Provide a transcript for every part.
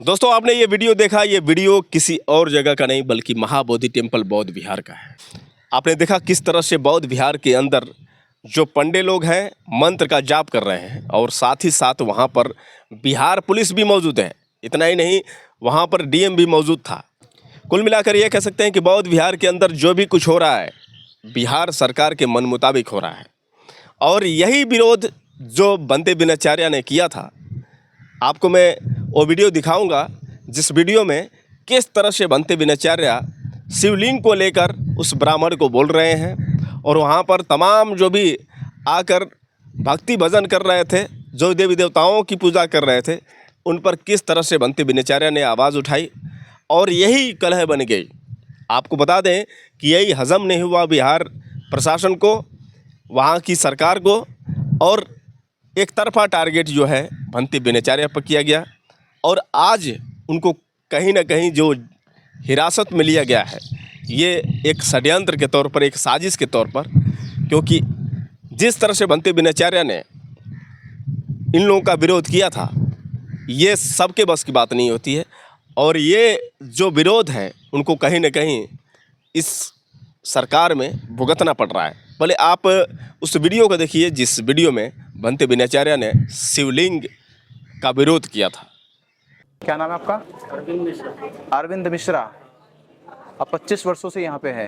दोस्तों आपने ये वीडियो देखा, ये वीडियो किसी और जगह का नहीं बल्कि महाबोधि टेम्पल बौद्ध विहार का है। आपने देखा किस तरह से बौद्ध विहार के अंदर जो पंडे लोग हैं मंत्र का जाप कर रहे हैं और साथ ही साथ वहाँ पर बिहार पुलिस भी मौजूद है। इतना ही नहीं, वहाँ पर डीएम भी मौजूद था। कुल मिलाकर ये कह सकते हैं कि बौद्ध विहार के अंदर जो भी कुछ हो रहा है बिहार सरकार के मन मुताबिक हो रहा है। और यही विरोध जो बंते बिनाचार्य ने किया था, आपको मैं वो वीडियो दिखाऊंगा जिस वीडियो में किस तरह से बंते बिनाचार्य शिवलिंग को लेकर उस ब्राह्मण को बोल रहे हैं और वहाँ पर तमाम जो भी आकर भक्ति भजन कर रहे थे, जो देवी देवताओं की पूजा कर रहे थे, उन पर किस तरह से बंते बिनाचार्य ने आवाज़ उठाई और यही कलह बन गई। आपको बता दें कि यही हजम नहीं हुआ बिहार प्रशासन को, वहाँ की सरकार को, और एक तरफा टारगेट जो है बंते बिनाचार्य पर किया गया। और आज उनको कहीं ना कहीं जो हिरासत में लिया गया है, ये एक षड्यंत्र के तौर पर, एक साजिश के तौर पर, क्योंकि जिस तरह से बंते बिनाचार्य ने इन लोगों का विरोध किया था, ये सबके बस की बात नहीं होती है। और ये जो विरोध है उनको कहीं ना कहीं इस सरकार में भुगतना पड़ रहा है। भले आप उस वीडियो को देखिए जिस वीडियो में बंते बिनाचार्य ने शिवलिंग का विरोध किया था। क्या नाम है आपका? अरविंद मिश्रा। अरविंद मिश्रा। आप 25 वर्षों से यहाँ पे है।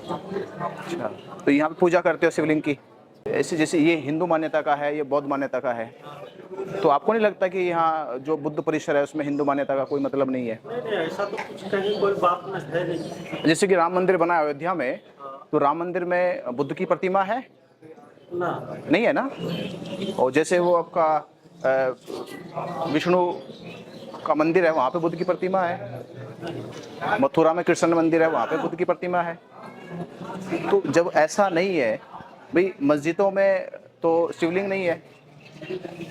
अच्छा, तो यहाँ पे पूजा करते हो शिवलिंग की? ऐसे जैसे ये हिंदू मान्यता का है, ये बौद्ध मान्यता का है, तो आपको नहीं लगता कि यहाँ जो बुद्ध परिसर है उसमें हिंदू मान्यता का कोई मतलब नहीं है? नहीं, ऐसा तो कुछ कहीं कोई बात है नहीं। जैसे कि राम मंदिर बना है अयोध्या में, तो राम मंदिर में बुद्ध की प्रतिमा है? ना, नहीं है ना। और जैसे वो आपका विष्णु का मंदिर है, वहाँ पे बुद्ध की प्रतिमा है। मथुरा में कृष्ण मंदिर है, वहाँ पे बुद्ध की प्रतिमा है। तो जब ऐसा नहीं है भाई, मस्जिदों में तो शिवलिंग नहीं है,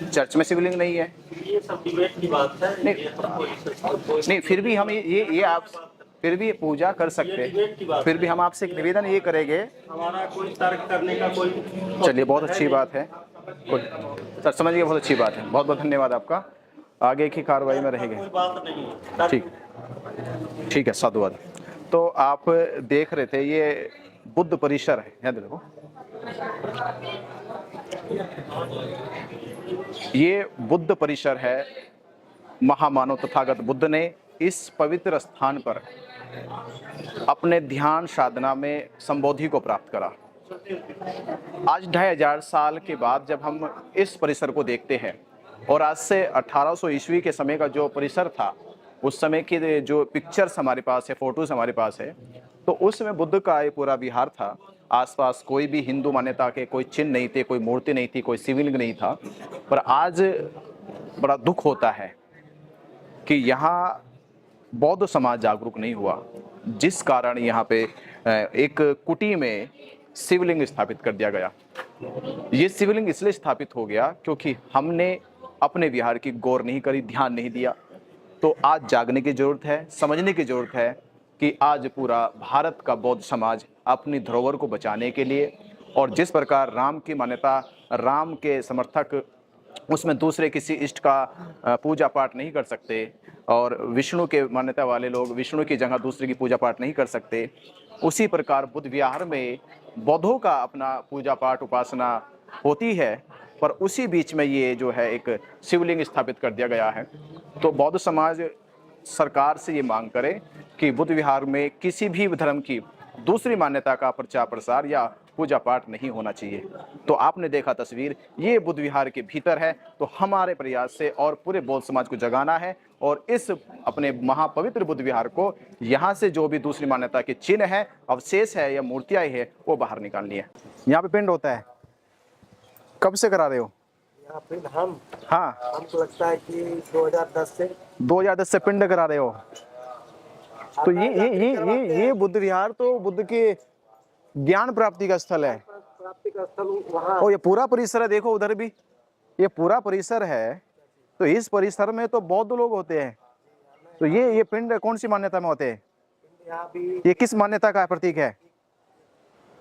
चर्च में शिवलिंग नहीं है, ये सब डिबेट की बात है। नहीं फिर भी हम ये आप फिर भी पूजा कर सकते हैं। फिर भी हम आपसे एक निवेदन ये करेंगे, हमारा कोई तर्क करने का कोई। चलिए बहुत अच्छी बात है, सर समझ गए, बहुत अच्छी बात है। बहुत बहुत धन्यवाद आपका, आगे की कार्रवाई में रहेंगे। कोई बात नहीं है। ठीक है, साधुवाद। तो आप देख रहे थे ये बुद्ध परिसर है, याद देखो, ये बुद्ध परिसर है। महामानव तथागत बुद्ध ने इस पवित्र स्थान पर अपने ध्यान साधना में संबोधि को प्राप्त करा। आज 2500 साल के बाद जब हम इस परिसर को देखते हैं, और आज से 1800 ईस्वी के समय का जो परिसर था, उस समय की जो पिक्चर्स हमारे पास है, फोटोज हमारे पास है, तो उसमें बुद्ध का ये पूरा विहार था। आसपास कोई भी हिंदू मान्यता के कोई चिन्ह नहीं थे, कोई मूर्ति नहीं थी, कोई शिवलिंग नहीं था। पर आज बड़ा दुख होता है कि यहाँ बौद्ध समाज जागरूक नहीं हुआ, जिस कारण यहाँ पे एक कुटी में शिवलिंग स्थापित कर दिया गया। ये शिवलिंग इसलिए स्थापित हो गया क्योंकि हमने अपने विहार की गौर नहीं करी, ध्यान नहीं दिया। तो आज जागने की जरूरत है, समझने की जरूरत है कि आज पूरा भारत का बौद्ध समाज अपनी धरोहर को बचाने के लिए, और जिस प्रकार राम की मान्यता, राम के समर्थक उसमें दूसरे किसी इष्ट का पूजा पाठ नहीं कर सकते, और विष्णु के मान्यता वाले लोग विष्णु की जगह दूसरे की पूजा पाठ नहीं कर सकते, उसी प्रकार बुद्ध विहार में बौद्धों का अपना पूजा पाठ उपासना होती है। पर उसी बीच में ये जो है एक शिवलिंग स्थापित कर दिया गया है। तो बौद्ध समाज सरकार से ये मांग करे कि बुद्ध विहार में किसी भी धर्म की दूसरी मान्यता का प्रचार प्रसार या पूजा पाठ नहीं होना चाहिए। तो आपने देखा तस्वीर, ये बुद्ध विहार के भीतर है। तो हमारे प्रयास से और पूरे बौद्ध समाज को जगाना है, और इस अपने महापवित्र बुद्ध विहार को यहाँ से जो भी दूसरी मान्यता के चिन्ह है, अवशेष है या मूर्तियाँ है, वो बाहर निकालनी है। यहाँ पे पिंड होता है, कब से करा रहे हो? यहाँ पे हम, हाँ, हमको लगता है कि 2010 से 2010 से पिंड करा रहे हो। तो ये बुद्ध विहार तो बुद्ध के ज्ञान प्राप्ति का स्थल है। प्राप्ति का स्थल वहाँ। और ये पूरा परिसर है, देखो उधर भी ये पूरा परिसर है। तो इस परिसर में तो बौद्ध लोग होते हैं। तो ये पिंड कौन सी मान्यता में होते हैं? यहाँ भी ये किस मान्यता का प्रतीक है?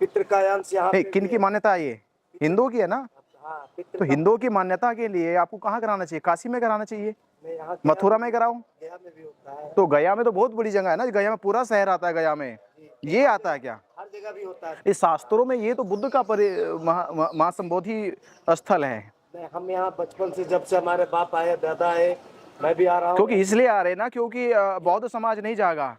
पितृ का अंश यहाँ पे किन की मान्यता है? ये हिंदू की है ना। हाँ, तो हिंदुओं की मान्यता के लिए आपको कहाँ कराना चाहिए? काशी में कराना चाहिए। मैं यहाँ मथुरा में कराऊं? गया में भी होता है, तो गया में तो बहुत बड़ी जगह है ना, गया में पूरा शहर आता है, गया में ये आता है क्या? हर जगह भी होता है। इस शास्त्रों में ये तो बुद्ध का महासंबोधि स्थल है। हम यहाँ बचपन से, जब से हमारे बाप आए, दादा आए, मैं भी आ रहा हूँ। क्योंकि इसलिए आ रहे ना, क्योंकि बौद्ध समाज नहीं जागा,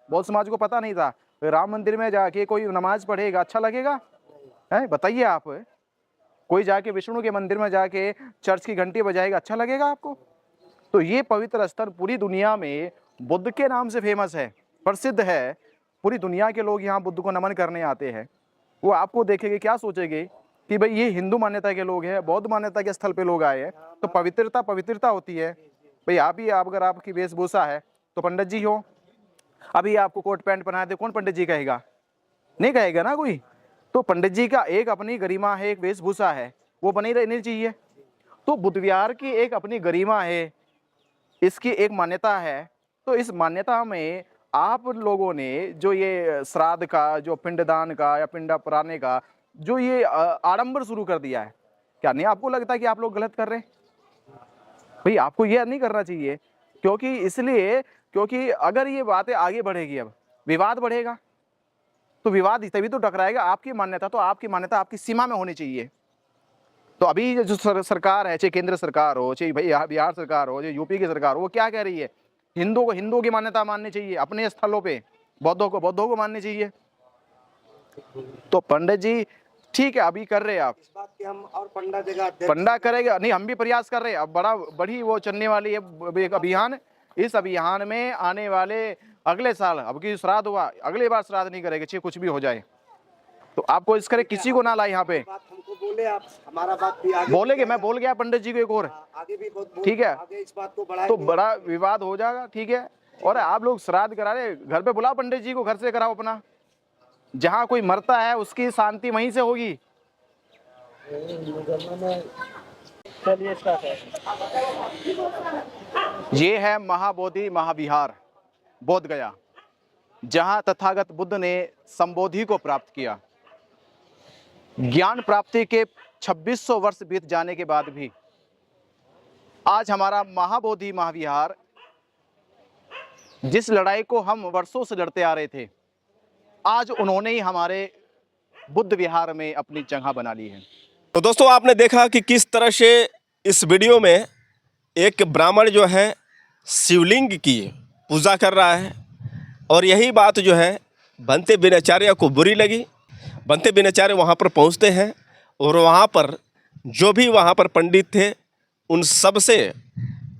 बौद्ध समाज को पता नहीं था। राम मंदिर में जाके कोई नमाज पढ़ेगा अच्छा लगेगा? है बताइए आप, कोई जाके विष्णु के मंदिर में जाके चर्च की घंटी बजाएगा अच्छा लगेगा आपको? तो ये पवित्र स्थल पूरी दुनिया में बुद्ध के नाम से फेमस है, प्रसिद्ध है। पूरी दुनिया के लोग यहाँ बुद्ध को नमन करने आते हैं। वो आपको देखेंगे क्या सोचेंगे कि भाई ये हिंदू मान्यता के लोग हैं, बौद्ध मान्यता के स्थल पे लोग आए हैं, तो पवित्रता होती है। भाई आप अगर आपकी वेशभूषा है तो पंडित जी हो, अभी आपको कोट पैंट पहना दे, कौन पंडित जी कहेगा? नहीं कहेगा ना कोई। तो पंडित जी का एक अपनी गरिमा है, एक वेशभूषा है, वो बनी रहनी चाहिए। तो बुद्ध विहार की एक अपनी गरिमा है, इसकी एक मान्यता है। तो इस मान्यता में आप लोगों ने जो ये श्राद्ध का, जो पिंडदान का या पिंडा पराने का जो ये आडंबर शुरू कर दिया है, क्या नहीं आपको लगता है कि आप लोग गलत कर रहे हैं? भाई आपको ये नहीं करना चाहिए, क्योंकि अगर ये बातें आगे बढ़ेगी, अब विवाद बढ़ेगा, तो विवाद तभी तो टकराएगा। आपकी मान्यता आपकी सीमा में होनी चाहिए। तो अभी जो सरकार है, चाहे केंद्र सरकार हो, चाहे भाई बिहार सरकार हो, चाहे यूपी की सरकार हो, वो क्या कह रही है? हिंदुओं की मान्यता माननी चाहिए अपने स्थलों पे, बौद्धों को माननी चाहिए। तो पंडित जी ठीक है, अभी कर रहे हैं आप इस बात की हम और पंडा करेगा नहीं, हम भी प्रयास कर रहे हैं। अब बड़ी वो चलने वाली है एक अभियान। इस अभियान में आने वाले अगले साल, अब की श्राद्ध हुआ, अगली बार श्राद्ध नहीं करेंगे, चाहे कुछ भी हो जाए। तो आपको इस करे किसी को ना लाए यहाँ पे। बात हमको बोले, आप हमारा बात भी आगे बोलेंगे, मैं बोल गया पंडित जी को एक और, आगे भी बहुत ठीक है, आगे इस बात को बढ़ाएंगे। तो बड़ा विवाद हो जाएगा, ठीक है। और आप लोग श्राद्ध करा रहे, घर पे बुलाओ पंडित जी को, घर से कराओ अपना। जहाँ कोई मरता है उसकी शांति वहीं से होगी। चलिए स्टार्ट है। ये है महाबोधि महाविहार बोध गया, जहाँ तथागत बुद्ध ने संबोधि को प्राप्त किया। ज्ञान प्राप्ति के 2600 वर्ष बीत जाने के बाद भी आज हमारा महाबोधि महाविहार, जिस लड़ाई को हम वर्षों से लड़ते आ रहे थे, आज उन्होंने ही हमारे बुद्ध विहार में अपनी जगह बना ली है। तो दोस्तों आपने देखा कि किस तरह से इस वीडियो में एक ब्राह्मण जो है शिवलिंग की पूजा कर रहा है, और यही बात जो है भंते बिनाचार्य को बुरी लगी। भंते बिनाचार्य वहाँ पर पहुँचते हैं और वहाँ पर जो भी वहाँ पर पंडित थे उन सब से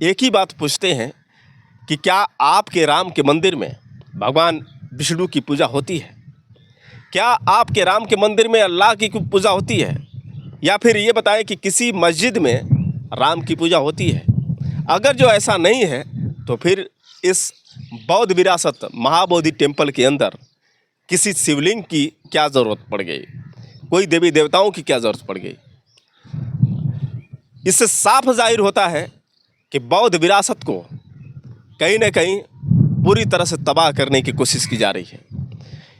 एक ही बात पूछते हैं कि क्या आपके राम के मंदिर में भगवान विष्णु की पूजा होती है? क्या आपके राम के मंदिर में अल्लाह की पूजा होती है? या फिर ये बताएं कि किसी मस्जिद में राम की पूजा होती है? अगर जो ऐसा नहीं है तो फिर इस बौद्ध विरासत महाबोधि टेम्पल के अंदर किसी शिवलिंग की क्या ज़रूरत पड़ गई, कोई देवी देवताओं की क्या ज़रूरत पड़ गई? इससे साफ जाहिर होता है कि बौद्ध विरासत को कहीं न कहीं पूरी तरह से तबाह करने की कोशिश की जा रही है।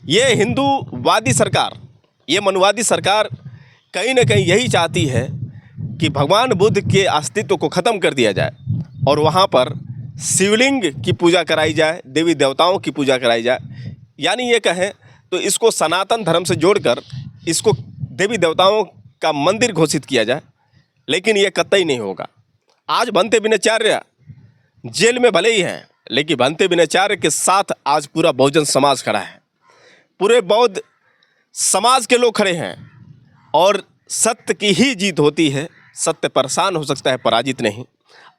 ये हिंदूवादी सरकार, ये मनुवादी सरकार कहीं न कहीं यही चाहती है कि भगवान बुद्ध के अस्तित्व को ख़त्म कर दिया जाए और वहाँ पर शिवलिंग की पूजा कराई जाए, देवी देवताओं की पूजा कराई जाए। यानी ये कहें तो इसको सनातन धर्म से जोड़कर इसको देवी देवताओं का मंदिर घोषित किया जाए, लेकिन ये कतई नहीं होगा। आज भंते बिनाचार्य जेल में भले ही हैं, लेकिन भंते बिनाचार्य के साथ आज पूरा बहुजन समाज खड़ा है, पूरे बौद्ध समाज के लोग खड़े हैं, और सत्य की ही जीत होती है। सत्य परेशान हो सकता है, पराजित नहीं।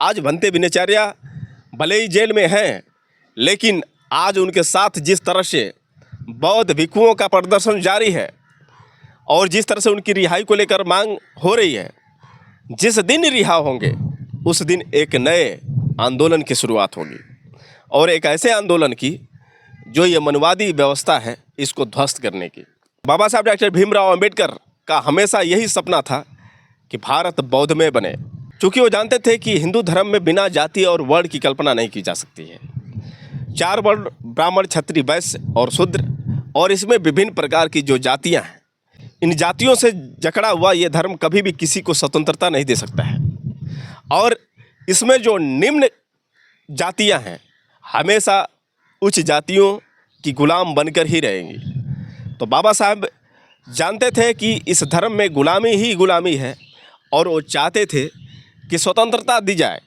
आज भंते बिनाचार्य भले ही जेल में हैं, लेकिन आज उनके साथ जिस तरह से बौद्ध भिक्षुओं का प्रदर्शन जारी है और जिस तरह से उनकी रिहाई को लेकर मांग हो रही है, जिस दिन रिहा होंगे उस दिन एक नए आंदोलन की शुरुआत होगी, और एक ऐसे आंदोलन की जो ये मनवादी व्यवस्था है इसको ध्वस्त करने की। बाबा साहब डॉक्टर भीमराव अंबेडकर का हमेशा यही सपना था कि भारत बौद्धमय बने, क्योंकि वो जानते थे कि हिंदू धर्म में बिना जाति और वर्ण की कल्पना नहीं की जा सकती है। 4 वर्ण ब्राह्मण, क्षत्रिय, वैश्य और शूद्र, और इसमें विभिन्न प्रकार की जो जातियां हैं, इन जातियों से जकड़ा हुआ ये धर्म कभी भी किसी को स्वतंत्रता नहीं दे सकता है। और इसमें जो निम्न जातियां हैं हमेशा उच्च जातियों की गुलाम बनकर ही रहेंगी। तो बाबा साहब जानते थे कि इस धर्म में गुलामी ही गुलामी है और वो चाहते थे कि स्वतंत्रता दी जाए,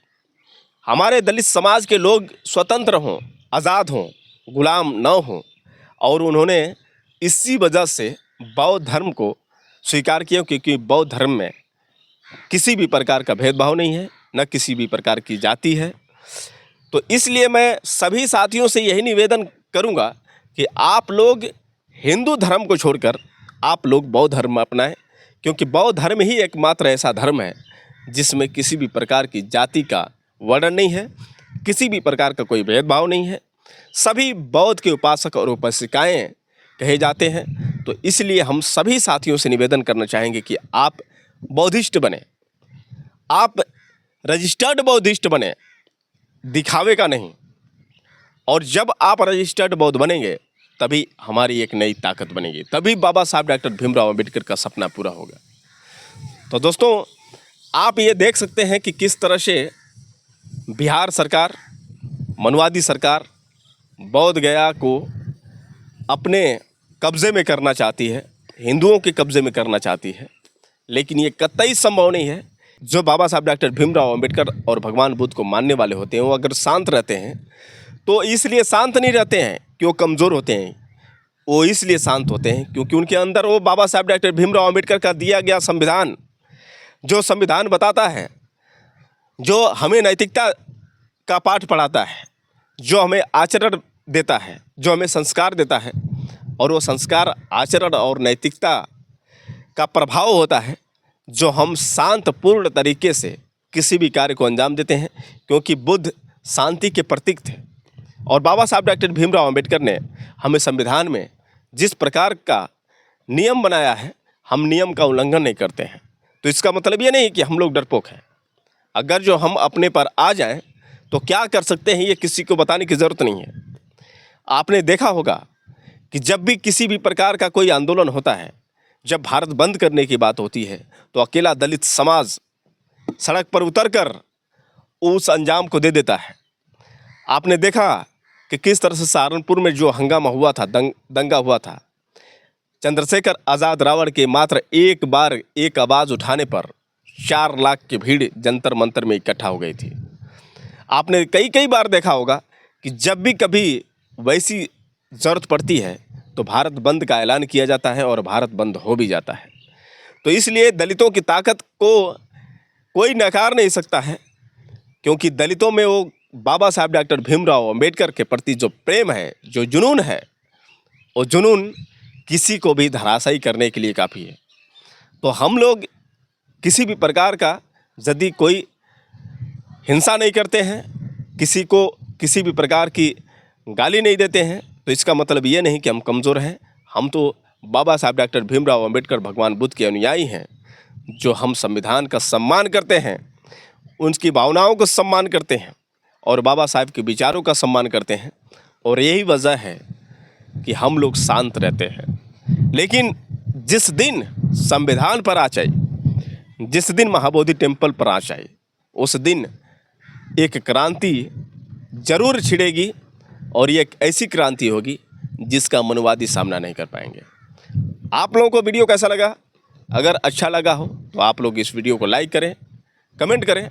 हमारे दलित समाज के लोग स्वतंत्र हों, आज़ाद हों, गुलाम न हों। और उन्होंने इसी वजह से बौद्ध धर्म को स्वीकार किया, क्योंकि बौद्ध धर्म में किसी भी प्रकार का भेदभाव नहीं है, न किसी भी प्रकार की जाति है। तो इसलिए मैं सभी साथियों से यही निवेदन करूंगा कि आप लोग हिंदू धर्म को छोड़कर आप लोग बौद्ध धर्म अपनाएं, क्योंकि बौद्ध धर्म ही एकमात्र ऐसा धर्म है जिसमें किसी भी प्रकार की जाति का वर्णन नहीं है, किसी भी प्रकार का कोई भेदभाव नहीं है। सभी बौद्ध के उपासक और उपासिकाएँ कहे जाते हैं। तो इसलिए हम सभी साथियों से निवेदन करना चाहेंगे कि आप बौद्धिस्ट बने, आप रजिस्टर्ड बौद्धिस्ट बने, दिखावे का नहीं। और जब आप रजिस्टर्ड बौद्ध बनेंगे तभी हमारी एक नई ताकत बनेगी, तभी बाबा साहब डॉक्टर भीमराव अंबेडकर का सपना पूरा होगा। तो दोस्तों, आप ये देख सकते हैं कि किस तरह से बिहार सरकार, मनवादी सरकार बौद्ध गया को अपने कब्ज़े में करना चाहती है, हिंदुओं के कब्ज़े में करना चाहती है, लेकिन ये कतई संभव नहीं है। जो बाबा साहब डॉक्टर भीमराव अंबेडकर और भगवान बुद्ध को मानने वाले होते हैं, वो अगर शांत रहते हैं तो इसलिए शांत नहीं रहते हैं कि वो कमज़ोर होते हैं, वो इसलिए शांत होते हैं क्योंकि उनके अंदर वो बाबा साहब डॉक्टर भीमराव अंबेडकर का दिया गया संविधान, जो संविधान बताता है, जो हमें नैतिकता का पाठ पढ़ाता है, जो हमें आचरण देता है, जो हमें संस्कार देता है, और वो संस्कार, आचरण और नैतिकता का प्रभाव होता है जो हम शांतपूर्ण तरीके से किसी भी कार्य को अंजाम देते हैं, क्योंकि बुद्ध शांति के प्रतीक थे। और बाबा साहब डॉक्टर भीमराव अंबेडकर ने हमें संविधान में जिस प्रकार का नियम बनाया है, हम नियम का उल्लंघन नहीं करते हैं। तो इसका मतलब ये नहीं कि हम लोग डरपोक हैं। अगर जो हम अपने पर आ जाएं तो क्या कर सकते हैं, ये किसी को बताने की ज़रूरत नहीं है। आपने देखा होगा कि जब भी किसी भी प्रकार का कोई आंदोलन होता है, जब भारत बंद करने की बात होती है, तो अकेला दलित समाज सड़क पर उतरकर उस अंजाम को दे देता है। आपने देखा कि किस तरह से सहारनपुर में जो हंगामा हुआ था, दंगा हुआ था, चंद्रशेखर आज़ाद रावण के मात्र एक बार एक आवाज़ उठाने पर 4 लाख की भीड़ जंतर मंतर में इकट्ठा हो गई थी। आपने कई बार देखा होगा कि जब भी कभी वैसी ज़रूरत पड़ती है तो भारत बंद का ऐलान किया जाता है और भारत बंद हो भी जाता है। तो इसलिए दलितों की ताकत को कोई नकार नहीं सकता है, क्योंकि दलितों में वो बाबा साहब डॉक्टर भीमराव अंबेडकर के प्रति जो प्रेम है, जो जुनून है, वो जुनून किसी को भी धराशायी करने के लिए काफ़ी है। तो हम लोग किसी भी प्रकार का यदि कोई हिंसा नहीं करते हैं, किसी को किसी भी प्रकार की गाली नहीं देते हैं, तो इसका मतलब ये नहीं कि हम कमज़ोर हैं। हम तो बाबा साहब डॉक्टर भीमराव अंबेडकर भगवान बुद्ध के अनुयायी हैं, जो हम संविधान का सम्मान करते हैं, उनकी भावनाओं का सम्मान करते हैं और बाबा साहब के विचारों का सम्मान करते हैं। और यही वजह है कि हम लोग शांत रहते हैं। लेकिन जिस दिन संविधान पर आँच आई, जिस दिन महाबोधि टेम्पल पर आँच आई, उस दिन एक क्रांति जरूर छिड़ेगी, और ये एक ऐसी क्रांति होगी जिसका मनुवादी सामना नहीं कर पाएंगे। आप लोगों को वीडियो कैसा लगा? अगर अच्छा लगा हो तो आप लोग इस वीडियो को लाइक करें, कमेंट करें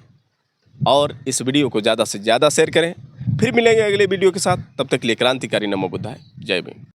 और इस वीडियो को ज़्यादा से ज़्यादा शेयर करें। फिर मिलेंगे अगले वीडियो के साथ, तब तक के लिए क्रांतिकारी नमो बुद्धाय, जय भीम।